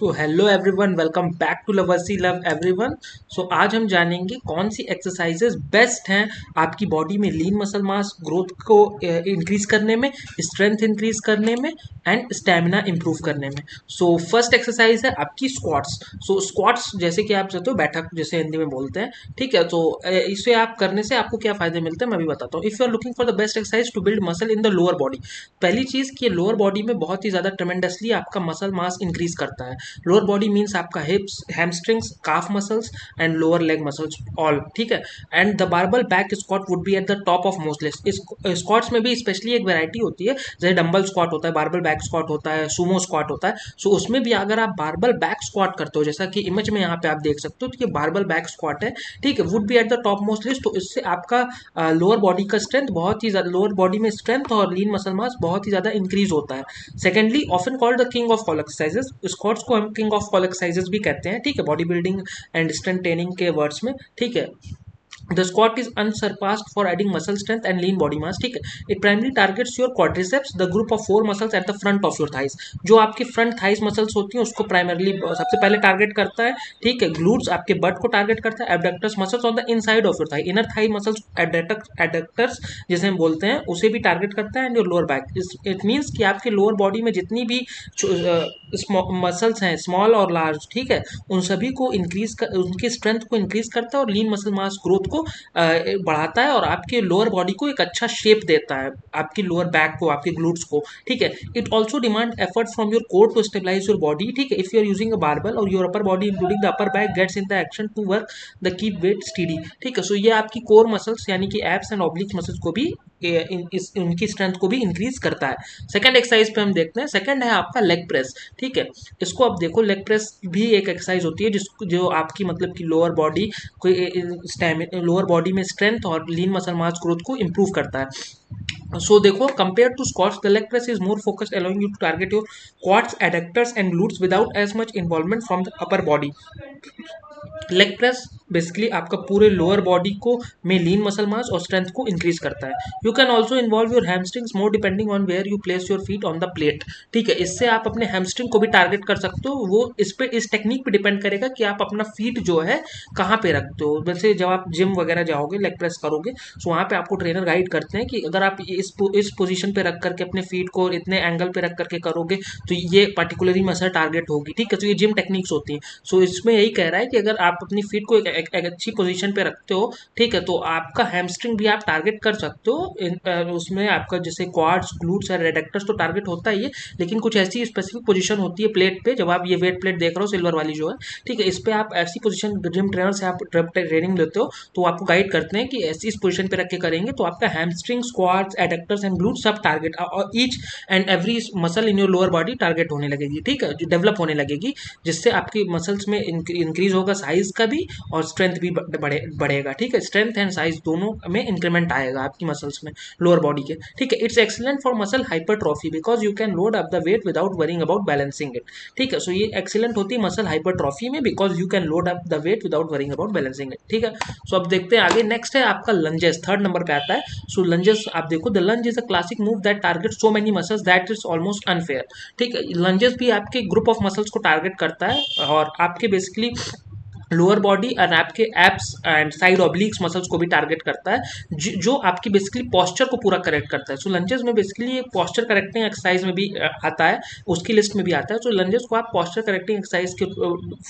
So hello everyone, welcome back to loversy love everyone. So आज हम जानेंगे कौन सी एक्सरसाइजेज बेस्ट हैं आपकी बॉडी में लीन मसल मास ग्रोथ को इंक्रीज करने में, स्ट्रेंथ इंक्रीज करने में एंड स्टेमिना इंप्रूव करने में। सो फर्स्ट एक्सरसाइज है आपकी स्क्वाट्स। सो स्क्वाट्स जैसे कि आप जानते हो बैठक जैसे हिंदी में बोलते हैं, ठीक है। तो इसे आप करने से आपको क्या फायदे मिलते हैं मैं भी बताता हूँ। If you are looking for the best exercise to build muscle in the lower body, पहली चीज कि लोअर बॉडी में बहुत ही ज्यादा ट्रेमेंडसली आपका मसल मास इंक्रीज करता है। लोअर बॉडी मीन्स आपका हिप्स, hamstrings, calf muscles and lower leg muscles all, ठीक है। And the barbell back squat would be at the top of most list. इस स्क्वाट्स में भी स्पेशली एक वैरायटी होती है, जैसे डंबल स्क्वाट होता है, बारबल बैक स्क्वाट होता है, सुमो स्क्वाट होता है। सो उसमें भी अगर आप बारबल बैक स्क्वाट करते हो, जैसा कि इमेज में यहाँ पे आप देख सकते हो, तो ये बारबल बैक स्क्वाट है, ठीक है, would be at the top most list. तो इससे आपका लोअर बॉडी का स्ट्रेंथ बहुत ही ज्यादा, लोअर बॉडी में स्ट्रेंथ और लीन मसल मास बहुत ही ज्यादा इंक्रीज होता है। Secondly, often called the king of all exercises, squats को हम किंग ऑफ ऑल एक्सरसाइजेस भी कहते हैं, ठीक है, body building and strength training के वर्ड्स में, ठीक है। The squat is unsurpassed for adding muscle strength and lean body mass, ठीक है। It primarily targets your quadriceps, the group of four muscles at the front of your thighs। जो आपकी front thighs muscles होती हैं उसको primarily सबसे पहले target करता है, ठीक है। ग्लूट्स आपके बट को टारगेट करता है, abductors muscles on the inside of your thigh, inner thigh muscles adductors जिसे हम बोलते हैं उसे भी टारगेट करता है, and your lower back. It means कि आपके लोअर बॉडी में जितनी भी मसल्स हैं, स्मॉल और लार्ज, ठीक है, उन सभी को इंक्रीज कर, उनकी स्ट्रेंथ को इंक्रीज करता है और लीन मसल मास ग्रोथ को बढ़ाता है और आपके लोअर बॉडी को एक अच्छा शेप देता है, आपकी लोअर बैक को, आपके ग्लूट्स को, ठीक है। It also demand effort from your core to stabilise your body, ठीक है। If you are using a barbell और your upper body including the upper back gets in the action to work the keep weight steady, ठीक है। So ये आपकी core muscles यानी कि abs and oblique muscles को भी उनकी स्ट्रेंथ को भी इंक्रीज करता है। सेकंड एक्सरसाइज पे हम देखते हैं, सेकंड है आपका लेग प्रेस, ठीक है। इसको आप देखो, लेग प्रेस भी एक एक्सरसाइज होती है जो आपकी मतलब कि लोअर बॉडी को, लोअर बॉडी में स्ट्रेंथ और लीन मसल मास ग्रोथ को इंप्रूव करता है। सो देखो, compare to squats the leg press is more focused, allowing you to target your quads, adductors and glutes without as much involvement from the upper body. Leg press basically आपका पूरे lower body को में लीन muscle मास और strength को increase करता है। You can also involve your hamstrings more depending on where you place your feet on the plate, ठीक है। इससे आप अपने हैमस्ट्रिंग को भी टारगेट कर सकते हो, वो इस टेक्निक पे डिपेंड करेगा कि आप अपना फीट जो है कहाँ पे रखते हो। वैसे जब आप जिम वगैरह जाओगे, लेग प्रेस करोगे, तो वहाँ पे आपको ट्रेनर गाइड करते हैं कि अगर आप इस पोजीशन पे रख करके अपने फीट को इतने एंगल पे रख करके करोगे तो ये पर्टिकुलरली मसल टारगेट होगी, ठीक है। तो ये जिम टेक्निक्स होती हैं। सो इसमें यही कह रहा है कि अगर आप अपनी फीट को एक अच्छी पोजीशन पे रखते हो, ठीक है, तो आपका हैमस्ट्रिंग भी आप टारगेट कर सकते हो। उसमें आपका जैसे क्वाड्स, ग्लूट्स और एडक्टर्स तो टारगेट होता ही है, लेकिन कुछ ऐसी स्पेसिफिक पोजीशन होती है प्लेट पे, जब आप ये वेट प्लेट देख रहे हो सिल्वर वाली जो है, ठीक है, इस पे आप ऐसी पोजीशन, जिम ट्रेनर से आप ट्रेनिंग लेते हो तो आपको गाइड करते हैं कि ऐसी इस पोजीशन पे रख के करेंगे तो आपका hamstring, quartz, adductors and glutes सब टारगेट, और each and every muscle in your lower body target होने लगेगी, ठीक है, डेवलप होने लगेगी, जिससे आपकी मसल्स में इंक्रीज होगा साइज का भी और स्ट्रेंथ भी बढ़ेगा, ठीक है। स्ट्रेंथ एंड साइज दोनों में इंक्रीमेंट आएगा आपकी मसल्स में, लोअर बॉडी के, ठीक है। It's excellent for muscle hypertrophy because you can load up the weight without worrying about balancing it, ठीक है। सो ये एक्सीलेंट होती है मसल हाइपरट्रॉफी में because you can load up the weight without worrying about balancing it, ठीक है। सो अब देखते हैं आगे, नेक्स्ट है आपका लंजेस, थर्ड नंबर पे आता है। सो लंजेस आप देखो, the lunge is a classic move that target so many muscles that is almost unfair, ठीक है। लंजेस भी आपके ग्रुप ऑफ मसल्स को टारगेट करता है और आपके बेसिकली लोअर बॉडी और आपके abs and side obliques muscles को भी टारगेट करता है, जो आपकी बेसिकली पोस्चर को पूरा करेक्ट करता है। सो लंजेस में बेसिकली एक पोस्चर करेक्टिंग एक्सरसाइज में भी आता है, उसकी लिस्ट में भी आता है। सो लंजेस को आप पोस्चर करेक्टिंग एक्सरसाइज के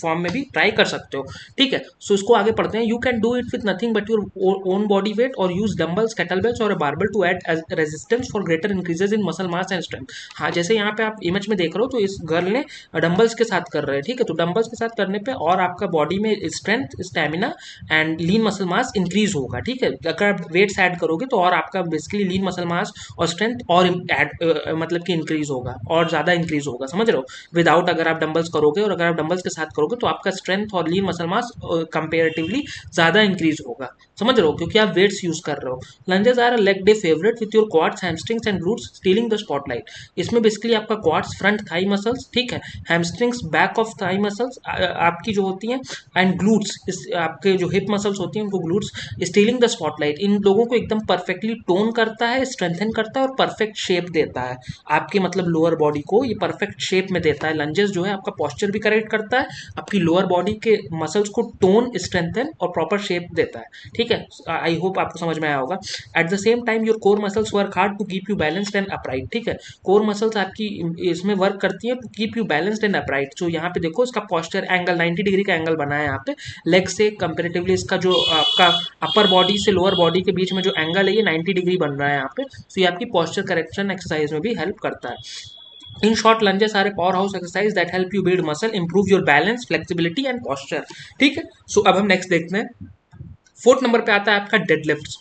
फॉर्म में भी ट्राई कर सकते हो, ठीक है। सो इसको आगे पढ़ते हैं। You can do it with nothing but your own body weight or use dumbbells, kettlebells or barbell to add resistance for greater increases in muscle mass and strength. हाँ, जैसे यहाँ पे आप इमेज में देख रहे हो, तो इस गर्ल ने डंबल्स के साथ कर रहे हैं, ठीक है। तो डंबल्स के साथ करने पे और आपका बॉडी में strength, stamina and lean muscle mass increase होगा, ठीक है। अगर आप वेट्स ऐड करोगे तो और आपका बेसिकली लीन मसल मास और स्ट्रेंथ और मतलब कि इंक्रीज होगा और ज्यादा इंक्रीज होगा, समझ रहे हो। विदाउट अगर आप डंबल्स करोगे और अगर आप डंबल्स के साथ करोगे तो आपका स्ट्रेंथ और लीन मसल मास कंपेरेटिवली ज्यादा इंक्रीज होगा, समझ रहे हो, क्योंकि आप वेट्स यूज कर रहे हो। Lunges are a leg day favourite with your quads, hamstrings and glutes stealing the spotlight. इसमें बेसिकली आपका क्वाड्स, फ्रंट थाई मसल्स, ठीक है, hamstrings, back of thigh muscles आपकी जो होती हैं, एंड ग्लूट्स, इस आपके जो हिप मसल्स होती हैं उनको ग्लूट्स, स्टीलिंग द स्पॉटलाइट, इन लोगों को एकदम परफेक्टली टोन करता है, स्ट्रेंथन करता है और परफेक्ट शेप देता है आपके मतलब लोअर बॉडी को, ये परफेक्ट शेप में देता है। लंजेस जो है आपका पोस्चर भी करेक्ट करता है, आपकी लोअर बॉडी के मसल्स को टोन, स्ट्रेंथन और प्रॉपर शेप देता है। ठीक है, आई होप आपको समझ में आया होगा। At the same time your core muscles work hard to keep you balanced and upright. ठीक है, कोर मसल्स आपकी इसमें वर्क करती है to keep you balanced and upright. तो यहाँ पे देखो इसका पोस्चर एंगल 90 डिग्री का एंगल बना है यहाँ पे, लेग से कंपेरेटिवली इसका जो आपका अपर बॉडी से लोअर बॉडी के बीच में जो एंगल है ये 90 डिग्री बन रहा है यहाँ पे। तो ये आपकी पोस्चर करेक्शन एक्सरसाइज में भी हेल्प करता है। In short, lunges are a powerhouse exercise that help you build muscle, improve your balance, flexibility and posture. ठीक है, सो अब हम नेक्स्ट देखते हैं। फोर्थ नंबर पे आता है आपका deadlift.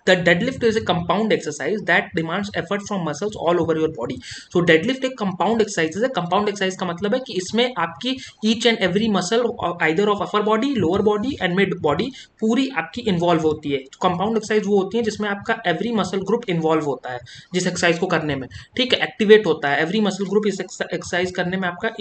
The deadlift is a compound exercise that demands effort from muscles all over your body. So deadlift एक compound exercise है। compound exercise का मतलब है कि इसमें आपकी each and every muscle either of upper body, lower body and mid body पूरी आपकी involve होती है। तो compound exercise वो होती है जिसमें आपका every muscle group involve होता है जिस exercise को करने में। ठीक है, एक्टिवेट होता है, every muscle group इस exercise करने में आपका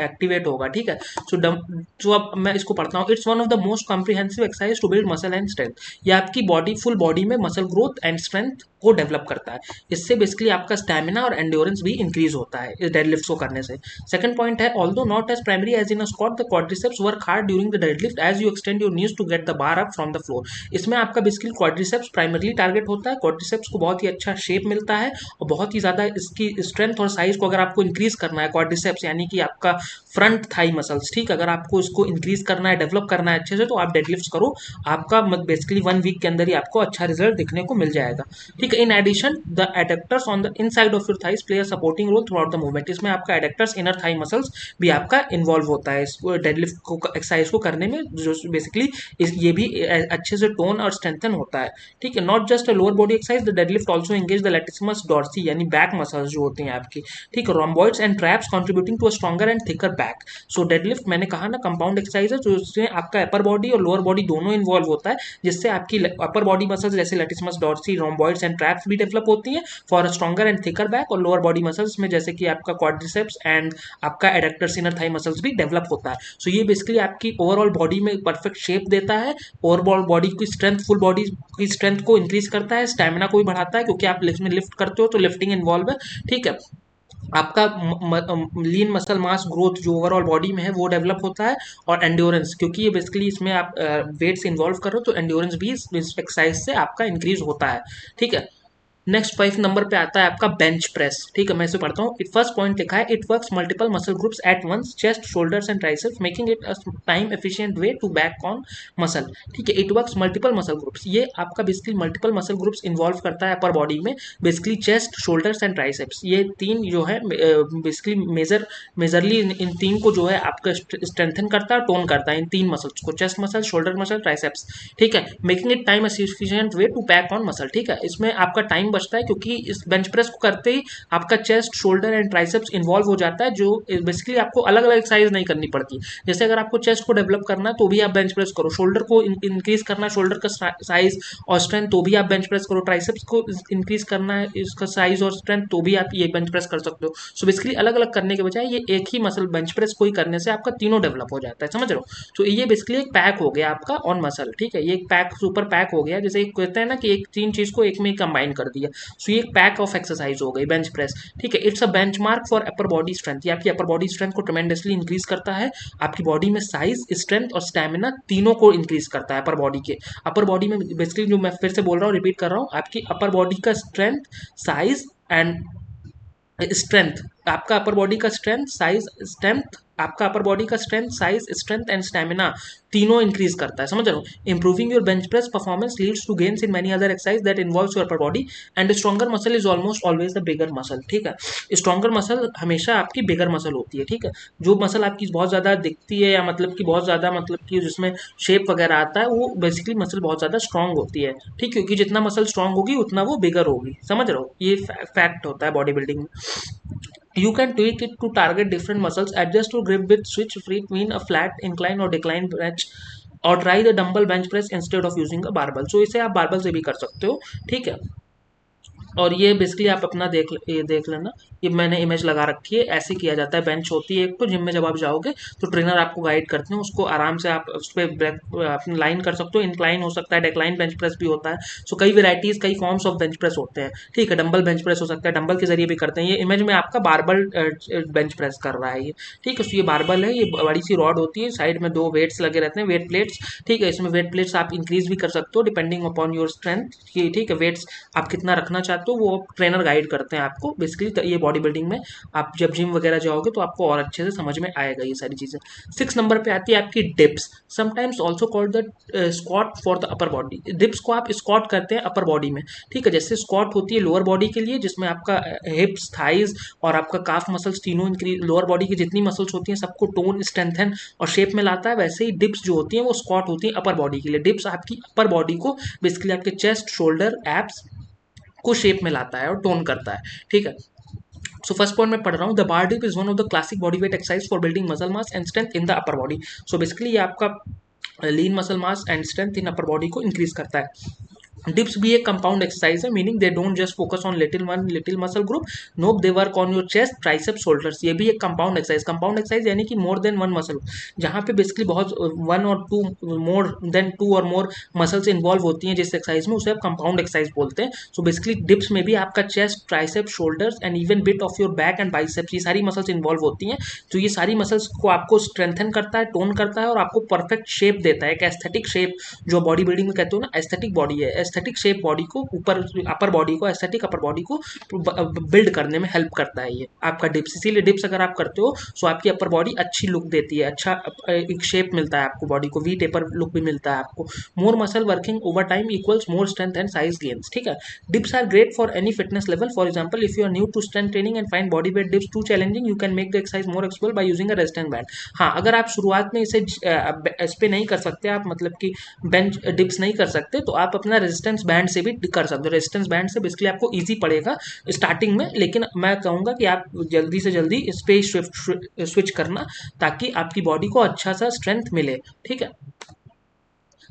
एक्टिवेट होगा। ठीक है, so अब मैं इसको पढ़ता हूँ। It's one of the most comprehensive exercise to build muscle and strength. ये आपकी बॉडी, फुल बॉडी में मसल ग्रोथ एंड स्ट्रेंथ को डेवलप करता है। इससे बेसिकली आपका स्टैमिना और एंड्योरेंस भी इंक्रीज होता है इस डेडलिफ्ट को करने से। सेकंड पॉइंट है, although not as primary as in a squat, the quadriceps work hard during the deadlift as you extend your knees to get the bar up from the floor. इसमें आपका basically quadriceps primarily target होता है। Quadriceps को बहुत ही अच्छा shape मिलता है और बहुत ही ज्यादा इसकी स्ट्रेंथ और साइज को अगर आपको इंक्रीज करना है, क्वाड्रिसेप्स यानी कि आपका फ्रंट थाई मसल्स, ठीक, अगर आपको इसको इंक्रीज करना है, डेवलप करना है अच्छे से, तो आप डेडलिफ्ट करो। आपका बेसिकली 1 वीक के अंदर ही आपको अच्छा रिजल्ट दिखने को मिल जाएगा। ठीक है, in addition the adductors on the inside of your thighs play a supporting role throughout the movement. इसमें आपका एडेक्टर्स, इनर थाई मसल्स भी आपका इन्वॉल्व होता है इस डेडलिफ्ट को एक्सरसाइज को करने में, जो बेसिकली ये भी अच्छे से टोन और स्ट्रेंथन होता है। ठीक है, not just a lower body exercise, the deadlift also engage the latissimus dorsi यानी बैक मसल्स जो होती हैं आपकी। ठीक है, rhomboids and traps contributing to a stronger and thicker back. So deadlift मैंने कहा ना कंपाउंड एक्सरसाइज है, जो इसमें आपका अपर बॉडी और लोअर बॉडी दोनों इन्वॉल्व होता है, जिससे आपकी अपर बॉडी मसल्स जैसे latissimus dorsi, rhomboids and traps भी डेवलप होती हैं for a stronger and thicker back, और लोअर बॉडी मसल्स में जैसे कि आपका क्वाड्रिसेप्स एंड आपका एडेक्टर्स, इनर थाई मसल्स भी डेवलप होता है। सो ये बेसिकली आपकी ओवरऑल बॉडी में परफेक्ट शेप देता है, ओवरऑल बॉडी की स्ट्रेंथ, फुल बॉडी की स्ट्रेंथ को इंक्रीज करता है, स्टैमिना को भी बढ़ाता है क्योंकि आप इसमें लिफ्ट करते हो तो लिफ्टिंग इन्वॉल्व है। ठीक है, आपका लीन मसल मास ग्रोथ जो ओवरऑल बॉडी में है वो डेवलप होता है, और एंड्योरेंस, क्योंकि ये बेसिकली इसमें आप वेट से इन्वॉल्व कर रहे हो तो एंड्योरेंस भी इस एक्सरसाइज से आपका इंक्रीज होता है। ठीक है, नेक्स्ट 5 नंबर पे आता है आपका बेंच प्रेस। ठीक है, मैं इसे पढ़ता हूँ। इट फर्स्ट पॉइंट लिखा है, it works multiple muscle groups at once, chest, shoulders and triceps, making it a time efficient way to back on muscle. ठीक है, it works multiple muscle groups, ये आपका basically multiple muscle groups involve करता है upper body में, basically chest, shoulders and triceps, ये तीन जो है बेसिकली मेजरली इन तीन को जो है आपका स्ट्रेंथन करता है, टोन करता है इन तीन मसल्स को, chest muscle, shoulder muscle, triceps. ठीक है, making it time efficient way to back on muscle. ठीक है, इसमें आपका टाइम बचता है क्योंकि इस बेंच प्रेस को करते ही आपका chest, shoulder and triceps involve हो जाता है, जो बेसिकली आपको अलग अलग एक्सरसाइज नहीं करनी पड़ती। जैसे अगर आपको चेस्ट को डेवलप करना है तो भी आप बेंच प्रेस करो, शोल्डर को इंक्रीज करना है, शोल्डर का साइज और स्ट्रेंथ, तो भी आप बेंच प्रेस करो, ट्राइसेप्स को इंक्रीज करना है, इसका साइज और स्ट्रेंथ, तो भी आप ये बेंच प्रेस कर सकते हो। सो बेसिकली अलग अलग करने के बजाय ये एक ही मसल बेंच प्रेस को ही करने से आपका तीनों डेवलप हो जाता है, समझ रहे हो। तो ये बेसिकली एक पैक हो गया आपका ऑन मसल। ठीक है, ये एक पैक, सुपर पैक हो गया, जैसे कहते हैं ना कि एक तीन चीज को एक में कंबाइन कर दिया। सो ये एक पैक ऑफ एक्सरसाइज हो गई बेंच प्रेस। ठीक है, it's a benchmark for upper body strength, ये आपकी अपर बॉडी स्ट्रेंथ को ट्रेमेंडसली इंक्रीज करता है, आपकी बॉडी में साइज, स्ट्रेंथ और स्टैमिना तीनों को इंक्रीज करता है अपर बॉडी के। अपर बॉडी में बेसिकली जो मैं फिर से बोल रहा हूँ, रिपीट कर रहा हूँ, आपकी अपर बॉडी का स्ट्रेंथ, साइज एंड स्ट्रेंथ, आपका अपर बॉडी का स्ट्रेंथ, साइज, स्ट्रेंथ, आपका अपर बॉडी का strength, size, strength and stamina तीनों इंक्रीज करता है, समझ रहे हो। Improving your bench press performance leads to gains in many other exercise that involves your upper body and stronger muscle is almost always the bigger muscle. ठीक है, stronger muscle हमेशा आपकी बिगर मसल होती है। ठीक है, जो मसल आपकी बहुत ज्यादा दिखती है या मतलब कि बहुत ज्यादा मतलब कि जिसमें शेप वगैरह आता है, वो बेसिकली मसल बहुत ज्यादा स्ट्रॉन्ग होती है। ठीक, क्योंकि जितना मसल स्ट्रॉन्ग होगी उतना वो बिगर होगी, समझ रहे हो, ये फैक्ट होता है बॉडी बिल्डिंग में। You can tweak it to target different muscles, adjust your grip with switch between a flat, incline or decline bench, और try the dumbbell bench press instead of using a barbell. So इसे आप barbell से भी कर सकते हो। ठीक है, और ये बेसिकली आप अपना ये देख लेना, ये मैंने इमेज लगा रखी है, ऐसे किया जाता है। बेंच होती है एक, तो जिम में जब आप जाओगे तो ट्रेनर आपको गाइड करते हैं, उसको आराम से आप उस पर अपनी लाइन कर सकते हो। इंक्लाइन हो सकता है, डेक्लाइन बेंच प्रेस भी होता है। सो कई वेराइटीज, कई फॉर्म्स ऑफ बेंच प्रेस होते हैं, ठीक है। डंबल बेंच प्रेस हो सकता है, डंबल के जरिए भी करते हैं। ये इमेज में आपका बारबल बेंच प्रेस कर रहा है ये, ठीक है। सो ये बारबल है, ये बड़ी सी रॉड होती है, साइड में 2 वेट्स लगे रहते हैं, वेट प्लेट्स, ठीक है। इसमें वेट प्लेट्स आप इंक्रीज भी कर सकते हो डिपेंडिंग अपॉन योर स्ट्रेंथ, ठीक है। वेट्स आप कितना रखना चाहते हो वो ट्रेनर गाइड करते हैं आपको बेसिकली। ये बॉडी बिल्डिंग में आप जब जिम वगैरह जाओगे तो आपको और अच्छे से समझ में आएगा ये सारी चीज़ें। 6 नंबर पे आती है आपकी dips, sometimes also called the squat for the upper body. Dips को आप स्क्वाट करते हैं अपर बॉडी में, ठीक है। जैसे स्क्वाट होती है लोअर बॉडी के लिए, जिसमें आपका हिप्स, थाइज और आपका काफ मसल्स तीनों इंक्रीज, लोअर बॉडी की जितनी मसल्स होती हैं सबको टोन, स्ट्रेंथन और शेप में लाता है। वैसे ही डिप्स जो होती हैं वो स्क्वाट होती हैं अपर बॉडी के लिए। डिप्स आपकी अपर बॉडी को बेसिकली आपके चेस्ट, शोल्डर, एब्स को शेप में लाता है और टोन करता है, ठीक है। सो फर्स्ट पॉइंट मैं पढ़ रहा हूँ, the bar dip is one of the classic body weight exercise for building muscle mass and strength in the upper body. So basically ये आपका lean muscle mass and strength in upper body को increase करता है। Dips भी एक compound exercise है, meaning they don't just focus on little muscle group, no they work on your chest, triceps, shoulders. ये भी एक कंपाउंड एक्सरसाइज, कंपाउंड एक्सरसाइज यानी कि मोर देन वन मसल, जहाँ पे बेसिकली बहुत वन और टू, मोर देन 2 और मोर मसल्स इन्वॉल्व होती हैं जिस एक्सरसाइज में, उसे आप कंपाउंड एक्सरसाइज बोलते हैं। सो बेसिकली डिप्स में भी आपका chest, triceps, shoulders and even bit of your back and biceps, ये सारी मसल्स इन्वॉल्व होती हैं। तो ये सारी मसल्स को आपको स्ट्रेंथन करता है, टोन करता है और आपको परफेक्ट शेप देता है, एक एस्थेटिक शेप, जो बॉडी बिल्डिंग में कहते हो ना एस्थेटिक बॉडी है, एस्थेटिक शेप बॉडी को ऊपर, अपर बॉडी को, एस्थेटिक अपर बॉडी को बिल्ड करने में हेल्प करता है ये आपका डिप्स। इसीलिए डिप्स अगर आप करते हो तो आपकी अपर बॉडी अच्छी लुक देती है, अच्छा एक शेप मिलता है आपको, बॉडी को वी टेपर लुक भी मिलता है आपको। More muscle working over time equals more strength and size gains, ठीक है। Dips are great for any fitness level, for example if you are new to strength training and find body weight dips too challenging, you can make the exercise more accessible by using a resistance band. हाँ, अगर आप शुरुआत में इसे इस पे नहीं कर सकते, आप मतलब कि बेंच डिप्स नहीं कर सकते, तो आप अपना रेजिस्टेंस बैंड से भी कर सकते हो। रेजिस्टेंस बैंड से बेसिकली आपको इजी पड़ेगा स्टार्टिंग में, लेकिन मैं कहूँगा कि आप जल्दी से जल्दी इस पे स्विच करना, ताकि आपकी बॉडी को अच्छा सा स्ट्रेंथ मिले, ठीक है।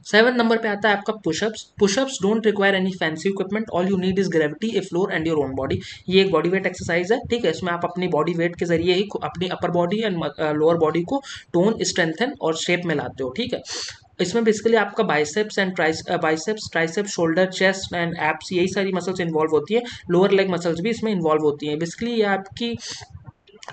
7 नंबर पे आता है आपका pushups. Pushups don't require any fancy equipment, all you need is gravity, A floor and your own body. ये एक बॉडी वेट एक्सरसाइज है, ठीक है। इसमें आप अपनी बॉडी वेट के जरिए ही अपनी अपर बॉडी एंड लोअर बॉडी को टोन, स्ट्रेंथन और शेप में लाते हो, ठीक है। इसमें बेसिकली आपका biceps and triceps, shoulder, chest and apps, यही सारी मसल्स इन्वॉल्व होती है। लोअर लेग मसल्स भी इसमें इन्वॉल्व होती हैं। बेसिकली ये आपकी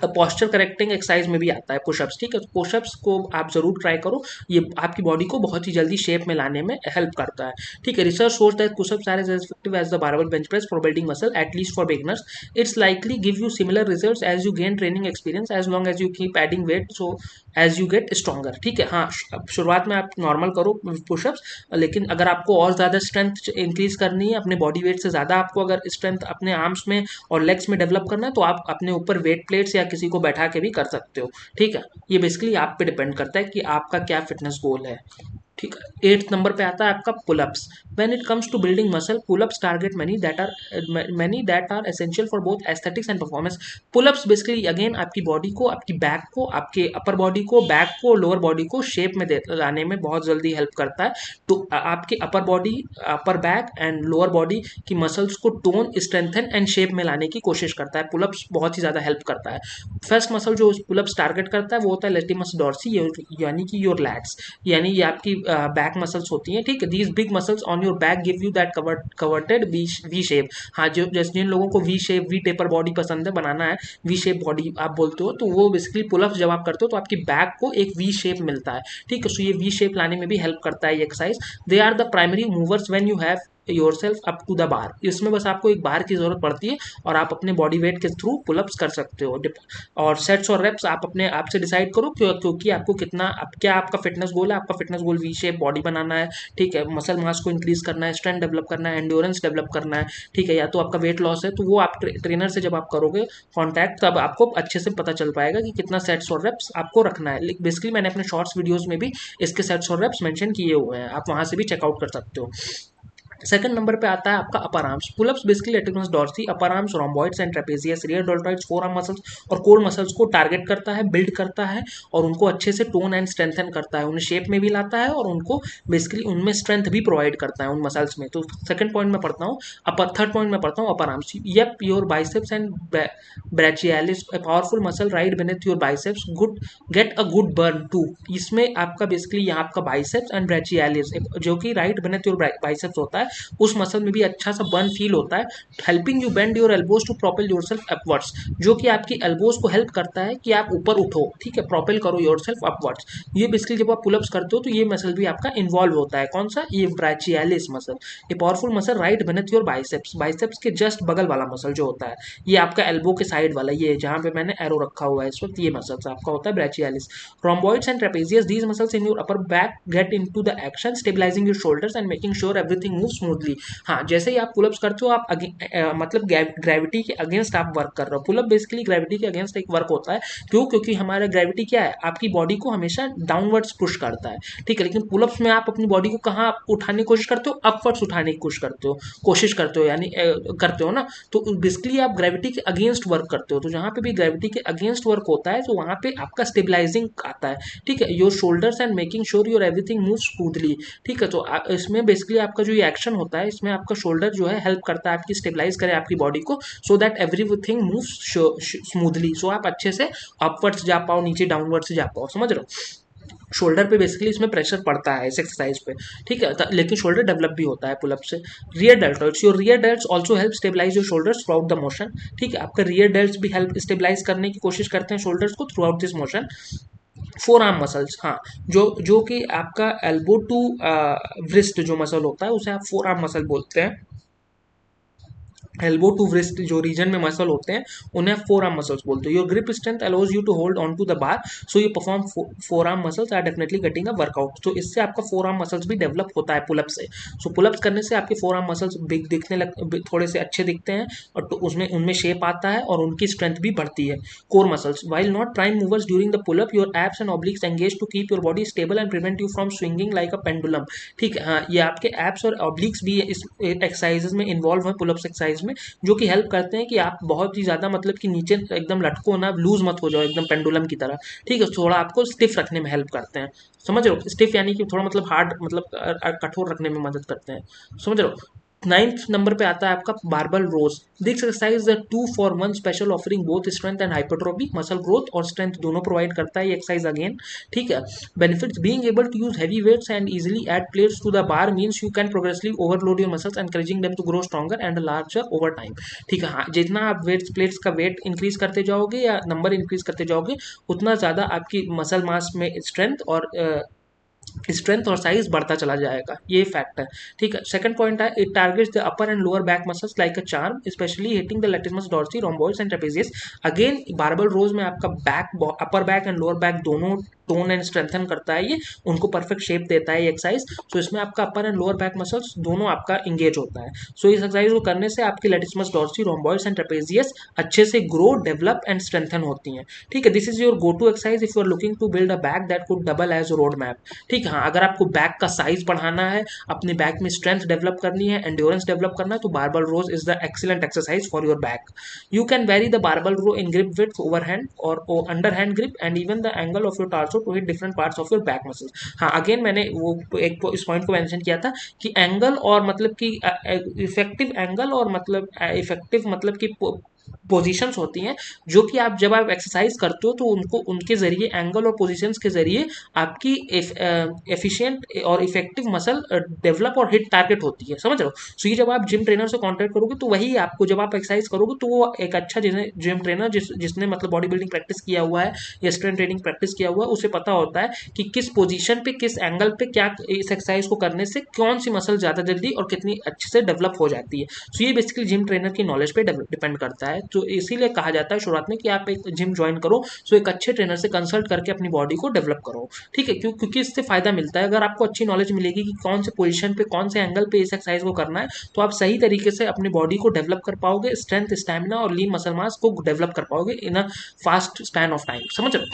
पोस्चर करेक्टिंग एक्सरसाइज में भी आता है पुशअप्स, ठीक है। पुशअप्स को आप जरूर ट्राई करो, ये आपकी बॉडी को बहुत ही जल्दी शेप में लाने में हेल्प करता है, ठीक है। Research shows that pushups are as effective as the barbell bench press for building muscle, at least for beginners. It's likely give you similar results as you gain training experience, as long as you keep adding weight, so as you get stronger, ठीक है। हाँ, शुरुआत में आप normal करो pushups, लेकिन अगर आपको और ज़्यादा स्ट्रेंथ इंक्रीज करनी है, अपने बॉडी वेट से ज़्यादा आपको अगर स्ट्रेंथ अपने आर्म्स में और लेग्स में डेवलप करना है, तो आप अपने ऊपर वेट प्लेट्स या किसी को बैठा के भी कर सकते हो, ठीक है। ये बेसिकली आप पे डिपेंड करता है कि आपका क्या फिटनेस गोल है, ठीक है। 8 नंबर पे आता है आपका pullups. When it comes to building muscle, pullups target many that are essential for both aesthetics and performance। Pullups basically again आपकी बॉडी को, आपकी बैक को, आपके अपर बॉडी को, बैक को, लोअर बॉडी को शेप में लाने में बहुत जल्दी हेल्प करता है। तो आपके upper body, upper back and lower body की मसल्स को टोन, स्ट्रेंथन एंड शेप में लाने की कोशिश करता है। पुलअप्स बहुत ही ज़्यादा हेल्प करता है। फर्स्ट मसल जो पुलअप्स टारगेट करता है वो होता है लेटिमस डॉर्सी, यानी कि योर लैट्स, यानी ये आपकी बैक मसल्स होती हैं, ठीक है। These big muscles on your back give you that coveted V shape. हाँ, जो जैसे जिन लोगों को V shape, V taper body पसंद है, बनाना है, वी शेप बॉडी आप बोलते हो, तो वो बेसिकली पुलअप्स जब आप करते हो तो आपकी बैक को एक वी शेप मिलता है, ठीक है। सो ये वी शेप लाने में भी हेल्प करता है ये exercise. They are the primary movers when you have yourself up to the bar. इसमें बस आपको एक बार की जरूरत पड़ती है और आप अपने बॉडी वेट के थ्रू पुलअप्स कर सकते हो। और सेट्स और रेप्स आप अपने आप से डिसाइड करो, क्योंकि आपको कितना, क्या आपका फिटनेस गोल है। आपका fitness goal V shape body बनाना है, ठीक है, मसल मास को इंक्रीज करना है, स्ट्रेंथ डेवलप करना है, एंड्योरेंस डेवलप करना है, ठीक है, या तो आपका वेट लॉस है, तो वो आप ट्रेनर से जब आप करोगे कॉन्टैक्ट, तब आपको अच्छे से पता चल पाएगा कि कितना सेट्स और रेप्स आपको रखना है। बेसिकली मैंने अपने शॉर्ट्स वीडियोज में भी इसके सेट्स और रेप्स मेंशन किए हुए हैं, आप वहां से भी चेकआउट कर सकते हो। सेकंड नंबर पे आता है आपका upper arms. Pullups basically lats dorsi, upper arms, rhomboids and trapezius, rear deltoids, forearm muscles और कोर मसल्स को टारगेट करता है, बिल्ड करता है और उनको अच्छे से टोन एंड स्ट्रेंथन करता है, उन्हें शेप में भी लाता है और उनको बेसिकली उनमें स्ट्रेंथ भी प्रोवाइड करता है उन मसल्स में। तो सेकंड पॉइंट में पढ़ता हूँ अपर, थर्ड पॉइंट में पढ़ता हूँ upper arms. Yup, your biceps and brachialis, a powerful muscle right beneath your biceps, good get a good burn too। इसमें आपका बेसिकली यहाँ आपका बाइसेप्स एंड ब्रैचियलिस जो कि राइट beneath your बाइसेप्स होता है, उस मसल में भी अच्छा सा बर्न फील होता है। Helping you bend your elbows to propel yourself upwards, जो कि आपकी एल्बोज को हेल्प करता है कि आप ऊपर उठो, ठीक है, प्रोपेल करो योरसेल्फ अपवर्ड्स। ये बेसिकली जब आप पुलअप्स करते हो तो ये मसल भी आपका इन्वॉल्व होता है। कौन सा? ये brachialis muscle, a powerful muscle right beneath your biceps, biceps के जस्ट बगल वाला मसल जो होता है, ये आपका एल्बो के साइड वाला, ये जहां पे मैंने एरो रखा हुआ है इस वक्त, ये मसल्स आपका होता है brachialis. Rhomboids and trapezius, these muscles in your upper back get into the action, stabilising your shoulders and making sure everything move smoothly. हाँ, जैसे ही आप पुलअप्स करते हो आप मतलब ग्रेविटी के अगेंस्ट आप वर्क कर रहे हो। पुलअप बेसिकली ग्रेविटी के अगेंस्ट एक वर्क होता है। क्यों? क्योंकि हमारा ग्रेविटी क्या है, आपकी बॉडी को हमेशा डाउनवर्ड्स पुश करता है, ठीक है, लेकिन पुलअप्स में आप अपनी बॉडी को कहाँ उठाने की कोशिश करते हो? अपवर्ड्स उठाने की कोशिश करते हो यानी करते हो ना। तो बेसिकली आप ग्रेविटी के अगेंस्ट वर्क करते हो। तो जहाँ पे भी ग्रेविटी के अगेंस्ट वर्क होता है तो वहाँ पे आपका स्टेबलाइजिंग आता है, ठीक है, your shoulders and making sure your everything move smoothly, ठीक है। तो इसमें बेसिकली आपका जो ये एक्शन होता है, इसमें आपका शोल्डर जो है हेल्प करता है आपकी स्टेबलाइज करे आपकी बॉडी को, so that everything move smoothly, so आप अच्छे से अपवर्ड्स जा पाओ, नीचे डाउनवर्ड से जा पाओ, समझ रहे हो। शोल्डर पे बेसिकली इसमें प्रेशर पड़ता है इस एक्सरसाइज पे, ठीक है, लेकिन शोल्डर डेवलप भी होता है पुलअप से। Rear deltoids, your rear delts also help stabilize your shoulders throughout the motion, ठीक है, आपका रियर डेल्ट्स भी हेल्प स्टेबलाइज करने की कोशिश करते हैं शोल्डर्स को throughout this motion. Forearm muscles, हाँ, जो कि आपका एल्बो टू व्रिस्ट जो मसल होता है उसे आप फोर आर्म मसल बोलते हैं। एल्बो टू व्रिस्ट जो रीजन में मसल होते हैं उन्हें फोर आर्म मसल्स बोलते हैं। Your grip strength allows you to hold on to the bar, so you perform forearm muscles are definitely getting a workout. तो इससे आपका फोर आर्म मसल्स भी डेवलप होता है पुलअप से। सो पुलअप्स करने से आपके फोर आर्म मसल्स बिग दिखने लग, थोड़े से अच्छे दिखते हैं और तो उसमें उनमें शेप आता है और उनकी स्ट्रेंथ भी बढ़ती है। Core muscles, while not prime movers during the pullup, your abs and obliques engage to keep your body stable and prevent you from swinging like a pendulum, ठीक है। हाँ, ये आपके एब्स और ऑब्लिक्स भी इस एक्सरसाइजेज में इन्वॉल्व है पुलअप्स एक्सरसाइज में, जो कि हेल्प करते हैं कि आप बहुत ही ज़्यादा मतलब कि नीचे एकदम लटको ना, लूज मत हो जाओ एकदम पेंडुलम की तरह, ठीक है, थोड़ा आपको स्टिफ रखने में हेल्प करते हैं, समझ रहे हो। स्टिफ यानी कि थोड़ा मतलब हार्ड, मतलब कठोर रखने में मदद करते हैं, समझ रहे हो। नाइन्थ नंबर पे आता है आपका barbell rows. This exercise the 2 for 1 special, offering both strength and hypertrophy, muscle growth और स्ट्रेंथ दोनों प्रोवाइड करता है ये एक्सरसाइज अगेन, ठीक है। Benefits, being able to use heavy weights and easily add plates to the bar means you can progressively overload your muscles encouraging them to grow stronger and larger over time, ठीक है। हाँ, जितना आप weights plates का weight increase करते जाओगे या number increase करते जाओगे उतना ज़्यादा आपकी मसल मास में स्ट्रेंथ और साइज बढ़ता चला जाएगा, ये फैक्ट है, ठीक है। सेकंड पॉइंट है, it targets the upper and lower back muscles like a charm, specially hitting the lats dorsi, rhomboids and trapezius. Again barbell rows में आपका back, upper back and lower back दोनों tone and strengthen करता है, ये उनको perfect shape देता है ये एक्सरसाइज। सो इसमें आपका अपर एंड लोअर बैक मसल्स दोनों आपका इंगेज होता है। सो इस एक्सरसाइज को करने से आपकी lattice dorsi, rhomboids and trapezius अच्छे से ग्रो, डेवलप एंड स्ट्रेंथन होती हैं, ठीक है। This is your go to exercise if you are looking to build a back that could double as road map, ठीक है। हाँ, अगर आपको बैक का साइज बढ़ाना है, अपने बैक में स्ट्रेंथ डेवलप करनी है, एंड्योरेंस डेवलप करना है, तो barbell row is the excellent exercise for your back. You can vary the barbell row in grip with, overhand और underhand grip and even the angle of your torso to hit different parts of your back muscles. हाँ, again मैंने वो एक इस point को mention किया था कि एंगल और मतलब कि इफेक्टिव एंगल और मतलब इफेक्टिव मतलब कि पोजीशंस होती हैं, जो कि आप जब आप एक्सरसाइज करते हो तो उनको उनके जरिए एंगल और पोजीशंस के जरिए आपकी एफिशिएंट और इफेक्टिव मसल डेवलप और हिट टारगेट होती है, समझ रहे हो। सो ये जब आप जिम ट्रेनर से कांटेक्ट करोगे तो वही आपको, जब आप एक्सरसाइज करोगे तो वो एक अच्छा जिम ट्रेनर जिसने मतलब बॉडी बिल्डिंग प्रैक्टिस किया हुआ है या स्ट्रेंथ ट्रेनिंग प्रैक्टिस किया हुआ है, उसे पता होता है कि किस पोजीशन पे किस एंगल पे क्या, इस एक्सरसाइज को करने से कौन सी मसल ज़्यादा जल्दी और कितनी अच्छे से डेवलप हो जाती है। सो ये बेसिकली जिम ट्रेनर की नॉलेज पे डिपेंड करता है। तो इसीलिए कहा जाता है शुरुआत में कि आप एक जिम ज्वाइन करो, सो एक अच्छे ट्रेनर से कंसल्ट करके अपनी बॉडी को डेवलप करो, ठीक है। क्योंकि इससे फायदा मिलता है, अगर आपको अच्छी नॉलेज मिलेगी कि कौन से पोजीशन पे कौन से एंगल पे इस एक्सरसाइज को करना है, तो आप सही तरीके से अपनी बॉडी को डेवलप कर पाओगे, स्ट्रेंथ, स्टैमिना और लीन मसल मास को डेवलप कर पाओगे in a fast span of time, समझ रहे हो।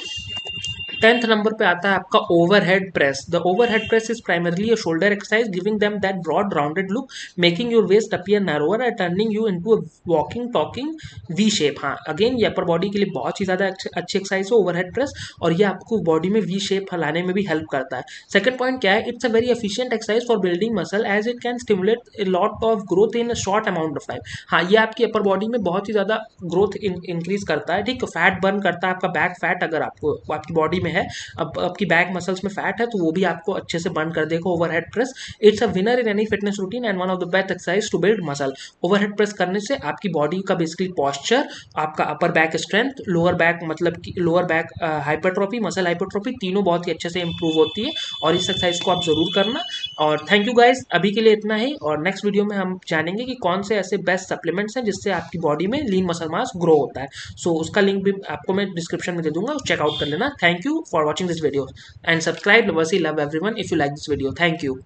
10th नंबर पे आता है आपका overhead press. The overhead press is primarily a shoulder exercise giving them that broad rounded look, making your waist appear narrower and turning you into a walking talking V shape. हाँ, again ये upper body के लिए बहुत ही ज्यादा अच्छी exercise है overhead press, और ये आपको बॉडी में वी शेप लाने में भी हेल्प करता है। सेकंड पॉइंट क्या है, it's a very efficient exercise for building muscle as it can stimulate a lot of growth in a short amount of time. हाँ, ये आपकी अपर बॉडी में बहुत ही ज्यादा ग्रोथ इंक्रीज करता है, ठीक है, फैट बर्न करता है, आपका बैक फैट अगर आपको आपकी बॉडी में है, अब आपकी बैक मसल्स में फैट है तो वो भी आपको अच्छे से बर्न कर देगा overhead press. It's a winner in any fitness routine and one of the best exercise to build muscle. Overhead press करने से आपकी बॉडी का बेसिकली पॉस्चर, आपका upper back strength, lower back मतलब कि lower back hypertrophy, muscle hypertrophy, तीनों बहुत ही अच्छे से इंप्रूव होती है, और इस एक्सरसाइज को आप जरूर करना। और थैंक यू गाइज, अभी के लिए इतना ही, और नेक्स्ट वीडियो में हम जानेंगे कि कौन से ऐसे बेस्ट सप्लीमेंट्स हैं जिससे आपकी बॉडी में लीन मसल मास ग्रो होता है। सो उसका लिंक भी आपको मैं डिस्क्रिप्शन में दे दूंगा, चेकआउट कर लेना। Thank you for watching this video and subscribe lovers love everyone if you like this video. Thank you.